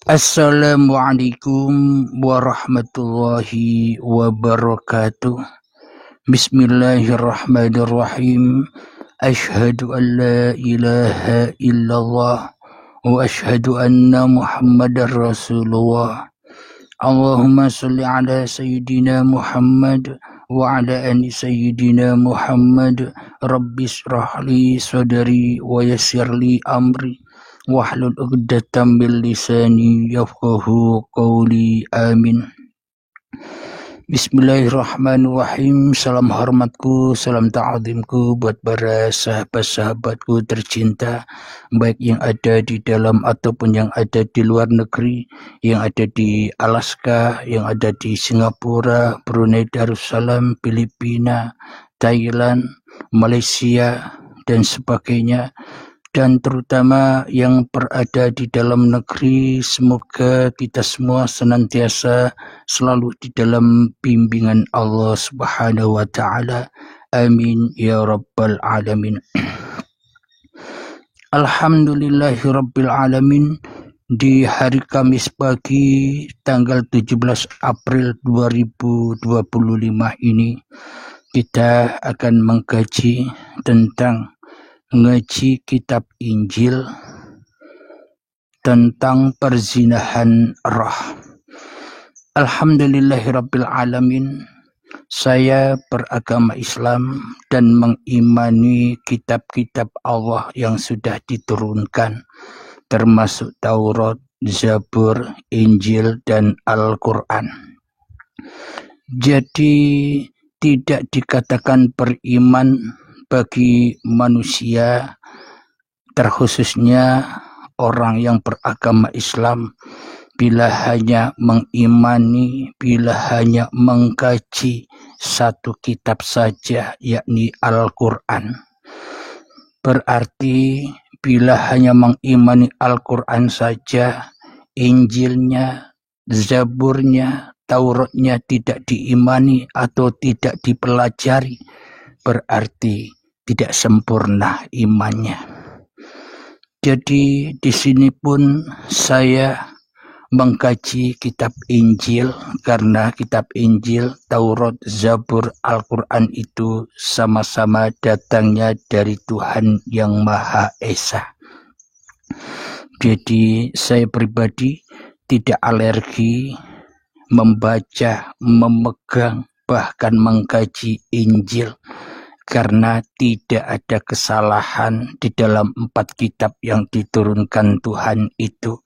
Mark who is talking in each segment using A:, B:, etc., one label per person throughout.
A: Assalamualaikum warahmatullahi wabarakatuh. Bismillahirrahmanirrahim. Ashhadu an la ilaha illallah wa ashhadu anna Muhammadar Rasulullah. Allahumma salli ala Sayyidina Muhammad wa ala ali Sayyidina Muhammad. Rabbis rahli sadri wa yassirli amri wahlul 'uqdatam min lisani yafqahu qawli. Amin. Bismillahirrahmanirrahim. Salam hormatku, salam ta'zimku buat para sahabat-sahabatku tercinta, baik yang ada di dalam ataupun yang ada di luar negeri, yang ada di Alaska, yang ada di Singapura, Brunei Darussalam, Filipina, Thailand, Malaysia, dan sebagainya, dan terutama yang berada di dalam negeri. Semoga kita semua senantiasa selalu di dalam bimbingan Allah Subhanahu wa Ta'ala. Amin ya Rabbal Alamin. Alhamdulillahi Rabbil Alamin. Di hari Kamis pagi tanggal 17 April 2025 ini kita akan mengkaji tentang ngaji kitab Injil tentang perzinahan roh. Alhamdulillahirabbil alamin. Saya beragama Islam dan mengimani kitab-kitab Allah yang sudah diturunkan, termasuk Taurat, Zabur, Injil, dan Al-Quran. Jadi tidak dikatakan beriman bagi manusia, terkhususnya orang yang beragama Islam, bila hanya mengimani, bila hanya mengkaji satu kitab saja, yakni Al-Quran. Berarti bila hanya mengimani Al-Quran saja, Injilnya, Zaburnya, Tauratnya tidak diimani atau tidak dipelajari, berarti tidak sempurna imannya. Jadi di sini pun saya mengkaji kitab Injil, karena kitab Injil, Taurat, Zabur, Al-Quran itu sama-sama datangnya dari Tuhan yang Maha Esa. Jadi saya pribadi tidak alergi membaca, memegang, bahkan mengkaji Injil, karena tidak ada kesalahan di dalam 4 kitab yang diturunkan Tuhan itu.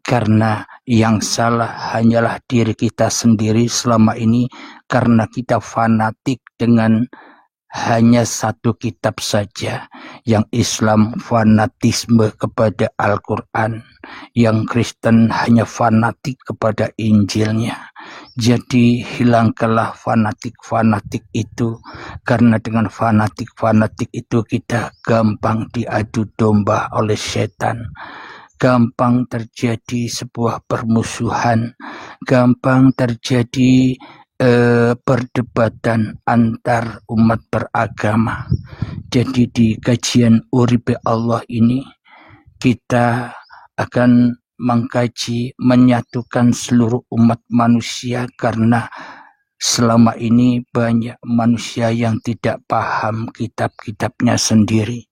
A: Karena yang salah hanyalah diri kita sendiri selama ini, karena kita fanatik dengan hanya satu kitab saja. Yang Islam fanatisme kepada Al-Quran, yang Kristen hanya fanatik kepada Injilnya. Jadi hilangkanlah fanatik-fanatik itu, karena dengan fanatik-fanatik itu kita gampang diadu domba oleh setan. Gampang terjadi sebuah permusuhan, gampang terjadi perdebatan antar umat beragama. Jadi di kajian Uripe Allah ini kita akan mengkaji, menyatukan seluruh umat manusia, karena selama ini banyak manusia yang tidak paham kitab-kitabnya sendiri.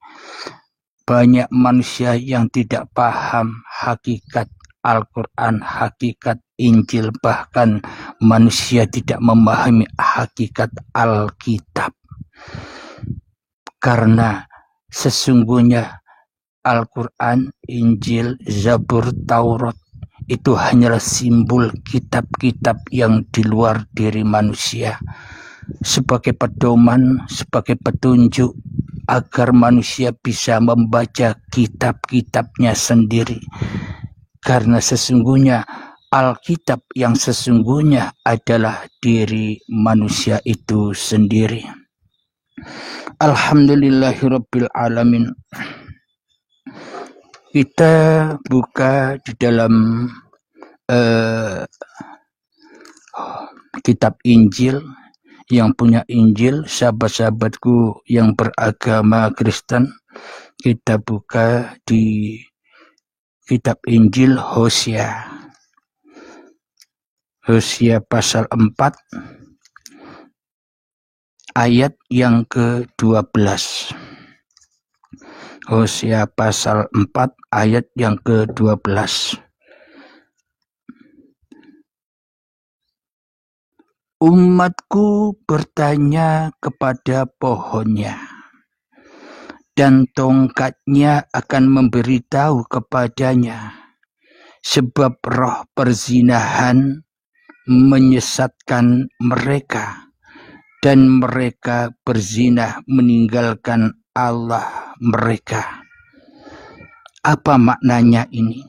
A: Banyak manusia yang tidak paham hakikat Al-Quran, hakikat Injil, bahkan manusia tidak memahami hakikat Alkitab. Karena sesungguhnya Al-Quran, Injil, Zabur, Taurat itu hanyalah simbol kitab-kitab yang di luar diri manusia, sebagai pedoman, sebagai petunjuk agar manusia bisa membaca kitab-kitabnya sendiri. Karena sesungguhnya Alkitab yang sesungguhnya adalah diri manusia itu sendiri. Alhamdulillahirabbil alamin. Kita buka di dalam kitab Injil. Yang punya Injil, sahabat-sahabatku yang beragama Kristen, kita buka di kitab Injil Hosea. Hosea pasal 4 ayat yang ke-12. Hosea pasal 4 ayat yang ke-12. Umatku bertanya kepada pohonnya, dan tongkatnya akan memberitahu kepadanya, sebab roh perzinahan menyesatkan mereka, dan mereka berzinah meninggalkan Allah mereka. Apa maknanya ini?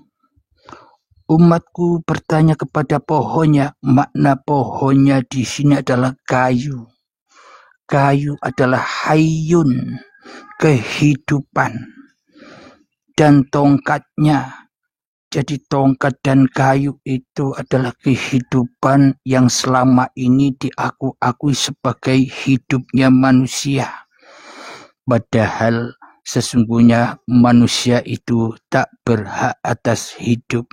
A: Umatku bertanya kepada pohonnya. Makna pohonnya di sini adalah kayu. Kayu adalah hayyun, kehidupan. Dan tongkatnya, jadi tongkat dan kayu itu adalah kehidupan yang selama ini diakui sebagai hidupnya manusia. Padahal sesungguhnya manusia itu tak berhak atas hidup.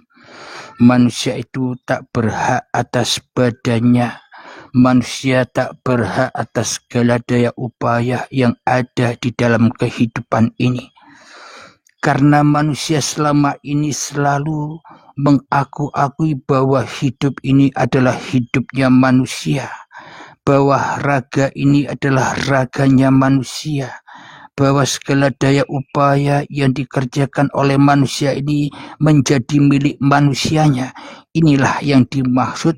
A: Manusia itu tak berhak atas badannya. Manusia tak berhak atas segala daya upaya yang ada di dalam kehidupan ini. Karena manusia selama ini selalu mengaku-akui bahwa hidup ini adalah hidupnya manusia, bahwa raga ini adalah raganya manusia, bahwa segala daya upaya yang dikerjakan oleh manusia ini menjadi milik manusianya. Inilah yang dimaksud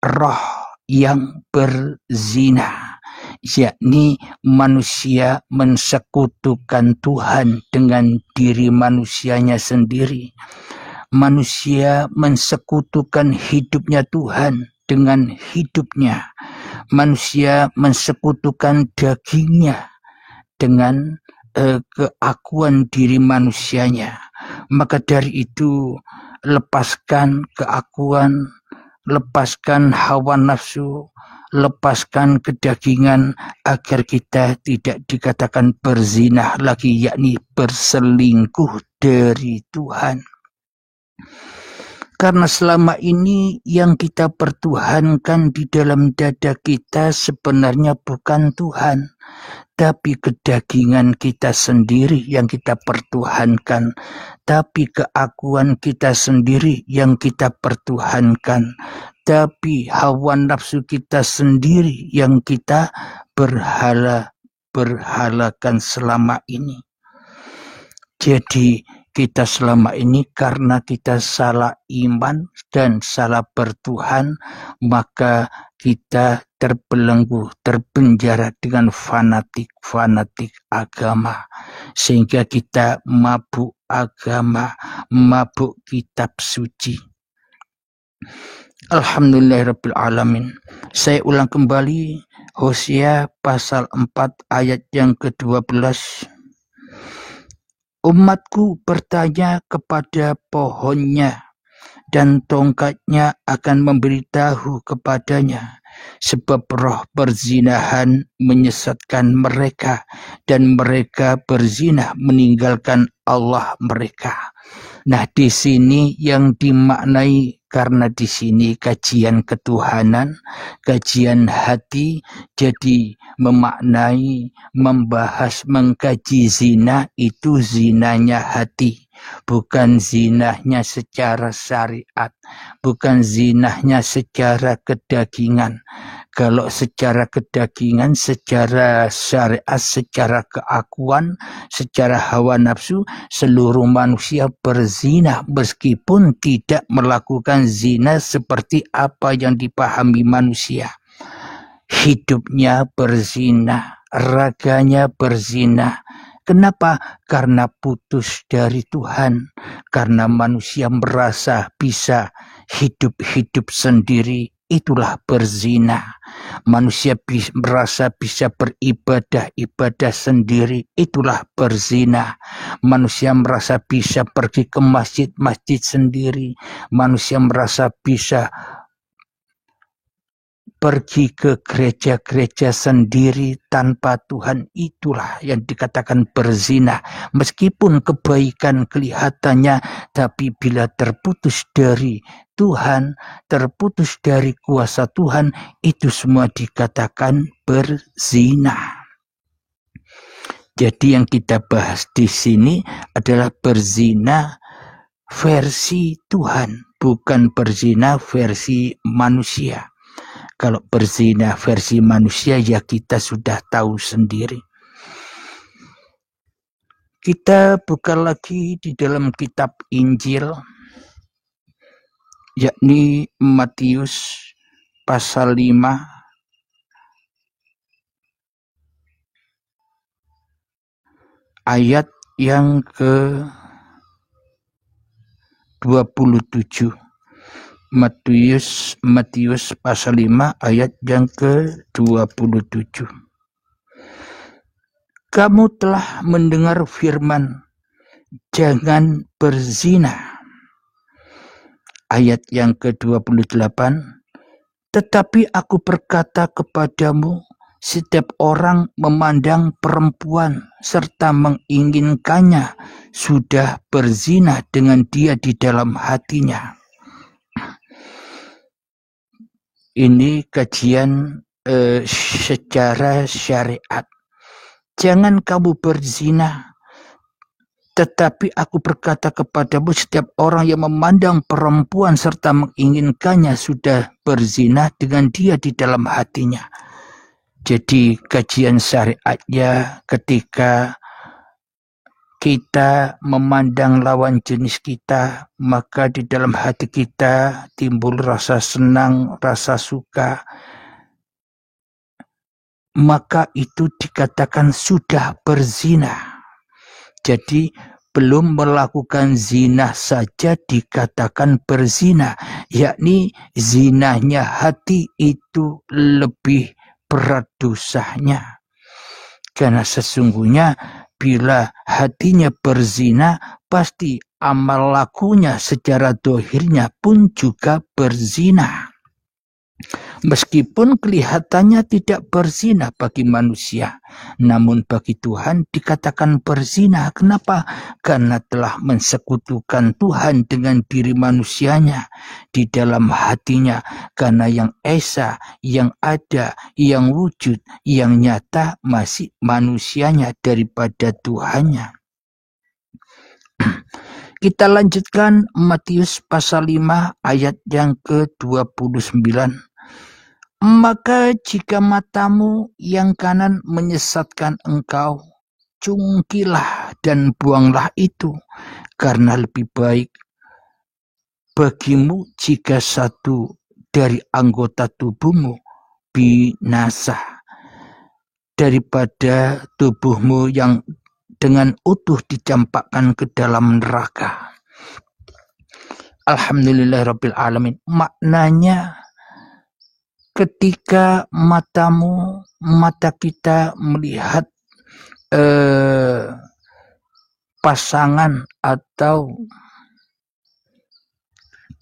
A: roh yang berzina, yakni manusia mensekutukan Tuhan dengan diri manusianya sendiri. Manusia mensekutukan hidupnya Tuhan dengan hidupnya. Manusia mensekutukan dagingnya dengan keakuan diri manusianya. Maka dari itu, lepaskan keakuan, lepaskan hawa nafsu, lepaskan kedagingan agar kita tidak dikatakan berzinah lagi, yakni berselingkuh dari Tuhan. Karena selama ini yang kita pertuhankan di dalam dada kita sebenarnya bukan Tuhan, tapi kedagingan kita sendiri yang kita pertuhankan, tapi keakuan kita sendiri yang kita pertuhankan, tapi hawa nafsu kita sendiri yang kita berhalakan selama ini. Jadi kita selama ini karena kita salah iman dan salah bertuhan, maka kita terbelenggu, terpenjara dengan fanatik agama. Sehingga kita mabuk agama, mabuk kitab suci. Alhamdulillahirabbil alamin. Saya ulang kembali Hosea pasal 4 ayat yang ke-12. Umatku bertanya kepada pohonnya, dan tongkatnya akan memberitahu kepadanya, sebab roh perzinahan menyesatkan mereka, dan mereka berzinah meninggalkan Allah mereka. Nah, di sini yang dimaknai, karena di sini kajian ketuhanan, kajian hati, jadi memaknai, membahas, mengkaji zina itu zinanya hati, bukan zinahnya secara syariat, bukan zinahnya secara kedagingan. Kalau secara kedagingan, secara syariat, secara keakuan, secara hawa nafsu, seluruh manusia berzina meskipun tidak melakukan zina seperti apa yang dipahami manusia. Hidupnya berzina, raganya berzina. Kenapa? Karena putus dari Tuhan. Karena manusia merasa bisa hidup sendiri, itulah berzina. Manusia merasa bisa beribadah sendiri, itulah berzina. Manusia merasa bisa pergi ke masjid sendiri. Manusia merasa bisa pergi ke gereja-gereja sendiri tanpa Tuhan, itulah yang dikatakan berzina. Meskipun kebaikan kelihatannya, tapi bila terputus dari Tuhan, terputus dari kuasa Tuhan, itu semua dikatakan berzina. Jadi yang kita bahas di sini adalah berzina versi Tuhan, bukan berzina versi manusia. Kalau berzina versi manusia, ya kita sudah tahu sendiri. Kita buka lagi di dalam kitab Injil, yakni Matius pasal 5, ayat yang ke-27. Matius pasal 5 ayat yang ke-27. Kamu telah mendengar firman, jangan berzina. Ayat yang ke-28. Tetapi aku berkata kepadamu, setiap orang memandang perempuan serta menginginkannya sudah berzina dengan dia di dalam hatinya. Ini kajian secara syariat. Jangan kamu berzina, tetapi aku berkata kepadamu, setiap orang yang memandang perempuan serta menginginkannya sudah berzina dengan dia di dalam hatinya. Jadi kajian syariatnya, ketika kita memandang lawan jenis kita, maka di dalam hati kita timbul rasa senang, rasa suka, maka itu dikatakan sudah berzina. Jadi belum melakukan zina saja dikatakan berzina, yakni zinanya hati itu lebih berat dosanya. Karena sesungguhnya bila hatinya berzina, pasti amal lakunya secara dohirnya pun juga berzina. Meskipun kelihatannya tidak berzina bagi manusia, namun bagi Tuhan dikatakan berzina. Kenapa? Karena telah mensekutukan Tuhan dengan diri manusianya di dalam hatinya. Karena yang esa, yang ada, yang wujud, yang nyata masih manusianya daripada Tuhannya. Kita lanjutkan Matius pasal 5 ayat yang ke-29. Maka jika matamu yang kanan menyesatkan engkau, cungkilah dan buanglah itu, karena lebih baik bagimu jika satu dari anggota tubuhmu binasa daripada tubuhmu yang dengan utuh dicampakkan ke dalam neraka. Alhamdulillahirabbil alamin. Maknanya, ketika mata kita melihat pasangan atau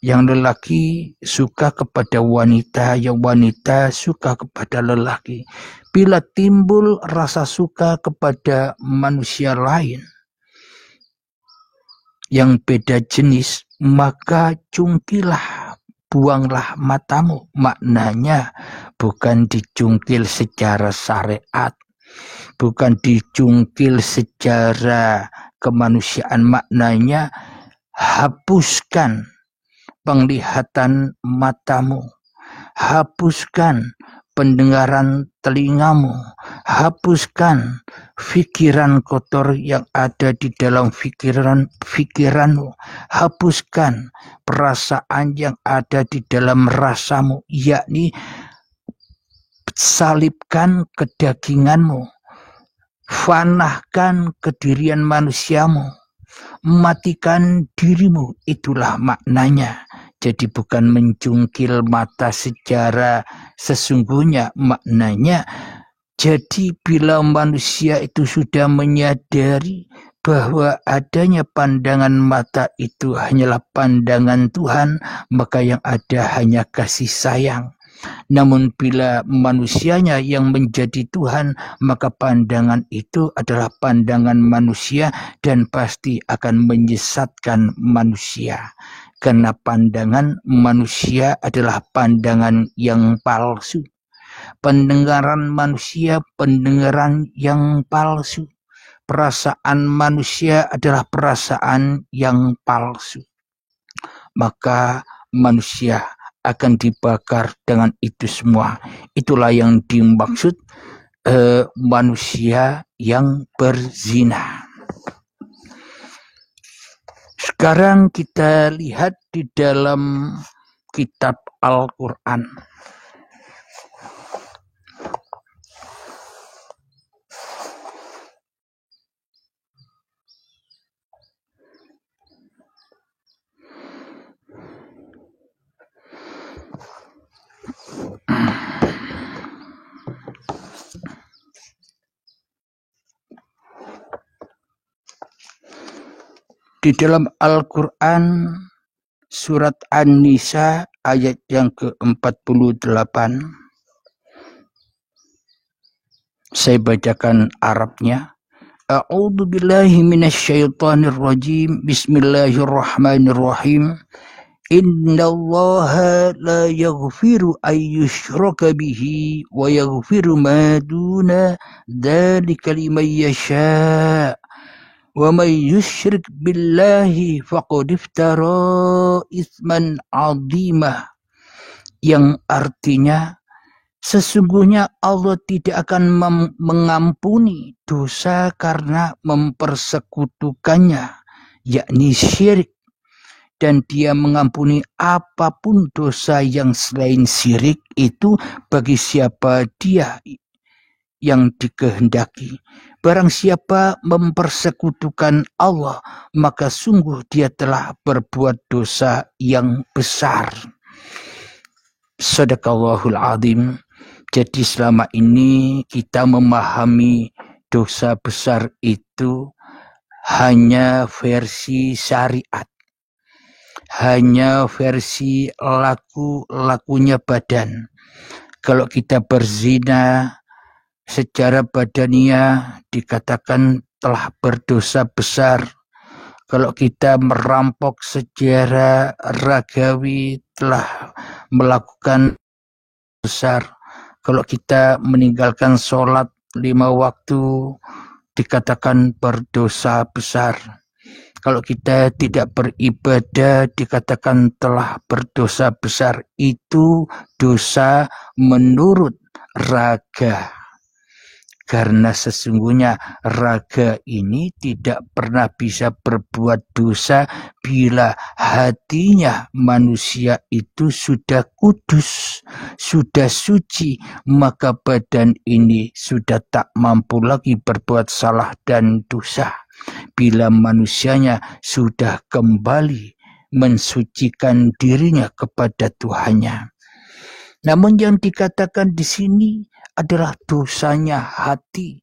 A: yang lelaki suka kepada wanita, yang wanita suka kepada lelaki. Bila timbul rasa suka kepada manusia lain yang beda jenis, maka cungkilah, buanglah matamu. Maknanya bukan dicungkil secara syariat, bukan dicungkil secara kemanusiaan. Maknanya hapuskan penglihatan matamu, hapuskan pendengaran telingamu, hapuskan pikiran kotor yang ada di dalam pikiranmu, hapuskan perasaan yang ada di dalam rasamu, yakni salibkan kedaginganmu, fanahkan kedirian manusiamu, matikan dirimu. Itulah maknanya. Jadi bukan mencungkil mata secara sesungguhnya, maknanya jadi bila manusia itu sudah menyadari bahwa adanya pandangan mata itu hanyalah pandangan Tuhan, maka yang ada hanya kasih sayang. Namun bila manusianya yang menjadi Tuhan, maka pandangan itu adalah pandangan manusia dan pasti akan menyesatkan manusia. Karena pandangan manusia adalah pandangan yang palsu. Pendengaran manusia pendengaran yang palsu. Perasaan manusia adalah perasaan yang palsu. Maka manusia akan dibakar dengan itu semua. Itulah yang dimaksud manusia yang berzina. Sekarang kita lihat di dalam kitab Al-Quran. Di dalam Al-Quran surat An-Nisa ayat yang ke-48, saya bacakan Arabnya. A'udzu billahi minasyaitonir rajim. Bismillahirrahmanirrahim. Innallaha la yaghfiru an yushraka bihi wa yaghfiru ma duna dzalika liman yasha'. Wa may yusyrik billahi faqad iftara itsman 'azimah, yang artinya sesungguhnya Allah tidak akan mengampuni dosa karena mempersekutukannya, yakni syirik, dan Dia mengampuni apapun dosa yang selain syirik itu bagi siapa Dia yang dikehendaki. Barang siapa mempersekutukan Allah, maka sungguh dia telah berbuat dosa yang besar. Shadaqallahul azim. Jadi selama ini kita memahami dosa besar itu hanya versi syariat, hanya versi lakunya badan. Kalau kita berzina secara badaniah dikatakan telah berdosa besar. Kalau kita merampok secara ragawi telah melakukan besar. Kalau kita meninggalkan sholat 5 waktu dikatakan berdosa besar. Kalau kita tidak beribadah dikatakan telah berdosa besar. Itu dosa menurut raga. Karena sesungguhnya raga ini tidak pernah bisa berbuat dosa bila hatinya manusia itu sudah kudus, sudah suci, maka badan ini sudah tak mampu lagi berbuat salah dan dosa. Bila manusianya sudah kembali mensucikan dirinya kepada Tuhannya. Namun yang dikatakan di sini adalah dosanya hati.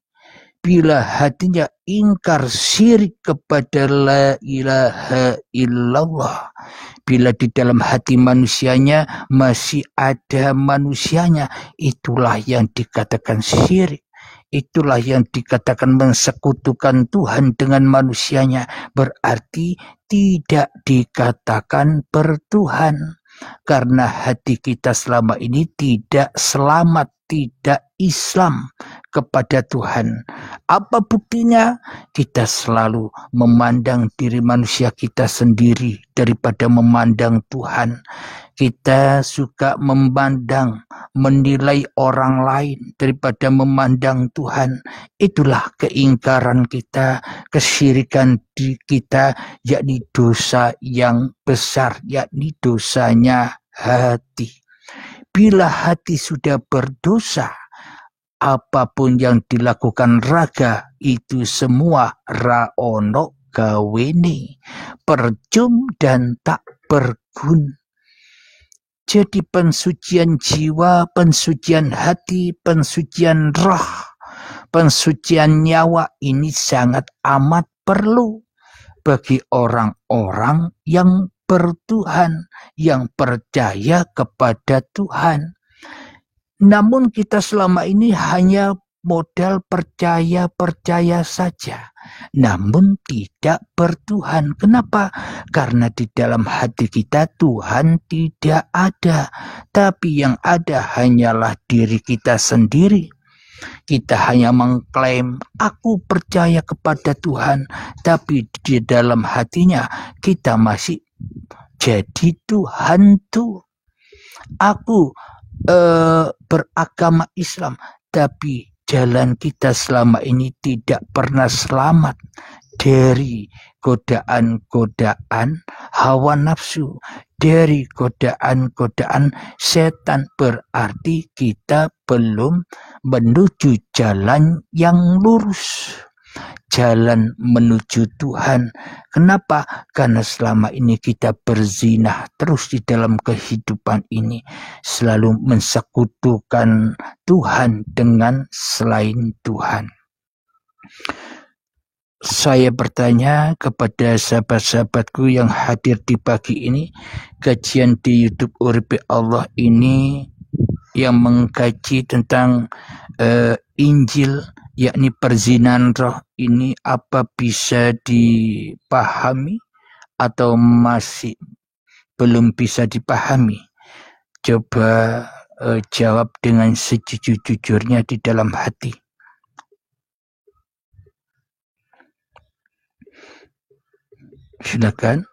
A: Bila hatinya ingkar syirik kepada la ilaha illallah, bila di dalam hati manusianya masih ada manusianya, itulah yang dikatakan syirik. Itulah yang dikatakan mensekutukan Tuhan dengan manusianya. Berarti tidak dikatakan bertuhan. Karena hati kita selama ini tidak selamat, tidak Islam kepada Tuhan. Apa buktinya? Kita selalu memandang diri manusia kita sendiri daripada memandang Tuhan. Kita suka memandang, menilai orang lain daripada memandang Tuhan. Itulah keingkaran kita, kesyirikan di kita, yakni dosa yang besar, yakni dosanya hati. Bila hati sudah berdosa, apapun yang dilakukan raga itu semua raono gawene, percum dan tak berguna. Jadi pensucian jiwa, pensucian hati, pensucian roh, pensucian nyawa ini sangat amat perlu bagi orang-orang yang bertuhan, yang percaya kepada Tuhan. Namun kita selama ini hanya modal percaya saja. Namun tidak bertuhan. Kenapa? Karena di dalam hati kita Tuhan tidak ada. Tapi yang ada hanyalah diri kita sendiri. Kita hanya mengklaim, aku percaya kepada Tuhan. Tapi di dalam hatinya kita masih jadi Tuhan tuh. Aku beragama Islam, tapi jalan kita selama ini tidak pernah selamat dari godaan-godaan hawa nafsu, dari godaan-godaan setan. Berarti kita belum menuju jalan yang lurus, jalan menuju Tuhan. Kenapa? Karena selama ini kita berzinah terus di dalam kehidupan ini, selalu mensekutukan Tuhan dengan selain Tuhan. Saya bertanya kepada sahabat-sahabatku yang hadir di pagi ini, kajian di YouTube Uripe Allah ini yang mengkaji tentang Injil, yakni perzinahan roh ini, apa bisa dipahami atau masih belum bisa dipahami? Coba jawab dengan sejujur-jujurnya di dalam hati. Silakan.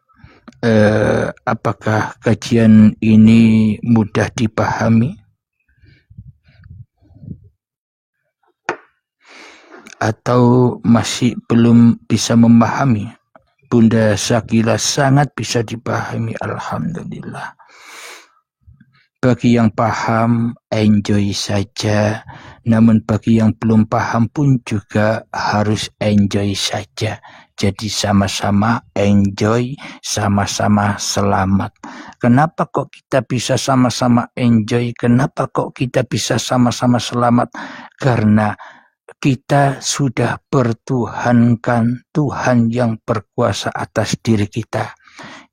A: Apakah kajian ini mudah dipahami? Atau masih belum bisa memahami? Bunda Sakila sangat bisa dipahami, alhamdulillah. Bagi yang paham, enjoy saja. Namun bagi yang belum paham pun juga harus enjoy saja. Jadi sama-sama enjoy, sama-sama selamat. Kenapa kok kita bisa sama-sama enjoy? Kenapa kok kita bisa sama-sama selamat? Karena kita sudah bertuhankan Tuhan yang berkuasa atas diri kita.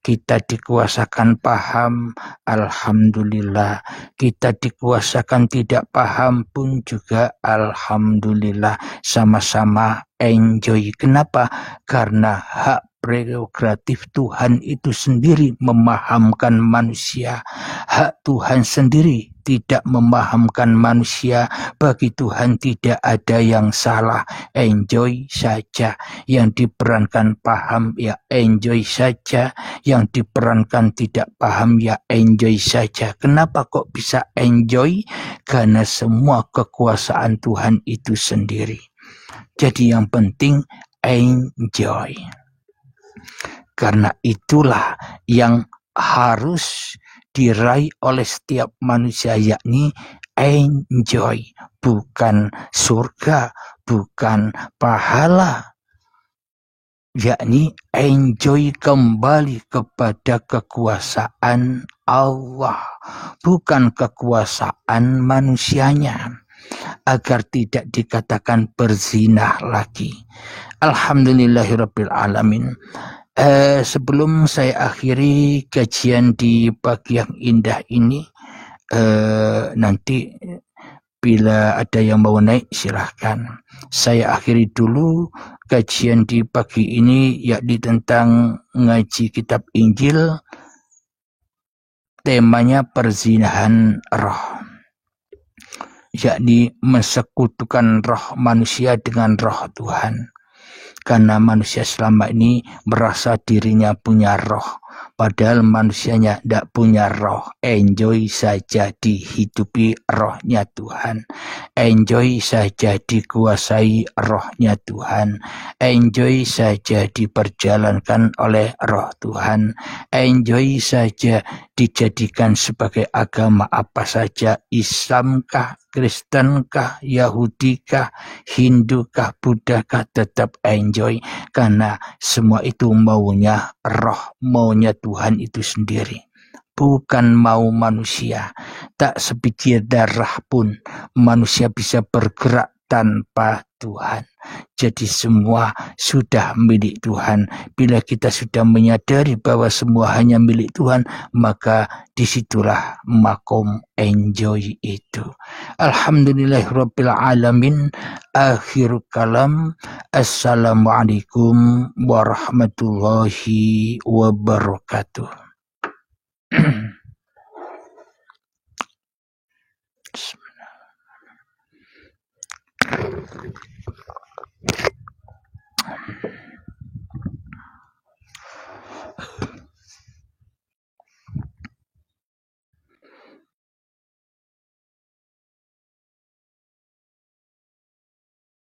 A: Kita dikuasakan paham, alhamdulillah. Kita dikuasakan tidak paham pun juga alhamdulillah. Sama-sama enjoy. Kenapa? Karena hak prerogatif Tuhan itu sendiri memahamkan manusia. Hak Tuhan sendiri tidak memahamkan manusia. Bagi Tuhan tidak ada yang salah. Enjoy saja. Yang diperankan paham, ya enjoy saja. Yang diperankan tidak paham, ya enjoy saja. Kenapa kok bisa enjoy? Karena semua kekuasaan Tuhan itu sendiri. Jadi yang penting enjoy. Karena itulah yang harus diraih oleh setiap manusia, yakni enjoy, bukan surga, bukan pahala, yakni enjoy kembali kepada kekuasaan Allah, bukan kekuasaan manusianya, agar tidak dikatakan berzinah lagi. Alhamdulillahirabbil alamin. Sebelum saya akhiri kajian di pagi yang indah ini, nanti bila ada yang mau naik silahkan. Saya akhiri dulu kajian di pagi ini, yakni tentang ngaji kitab Injil. Temanya perzinahan roh, yakni mensekutukan roh manusia dengan roh Tuhan. Karena manusia selama ini merasa dirinya punya roh, padahal manusianya tidak punya roh. Enjoy saja dihidupi rohnya Tuhan. Enjoy saja dikuasai rohnya Tuhan. Enjoy saja diperjalankan oleh roh Tuhan. Enjoy saja dijadikan sebagai agama apa saja, Islamkah, Kristenkah, Yahudikah, Hindukah, Buddhakah, tetap enjoy. Karena semua itu maunya roh, maunya Tuhan itu sendiri. Bukan mau manusia. Tak sebiji darah pun manusia bisa bergerak tanpa Tuhan. Jadi semua sudah milik Tuhan. Bila kita sudah menyadari bahwa semua hanya milik Tuhan, maka disitulah makom enjoy itu. Alhamdulillahirabbil alamin. Akhir kalam. Assalamualaikum warahmatullahi wabarakatuh.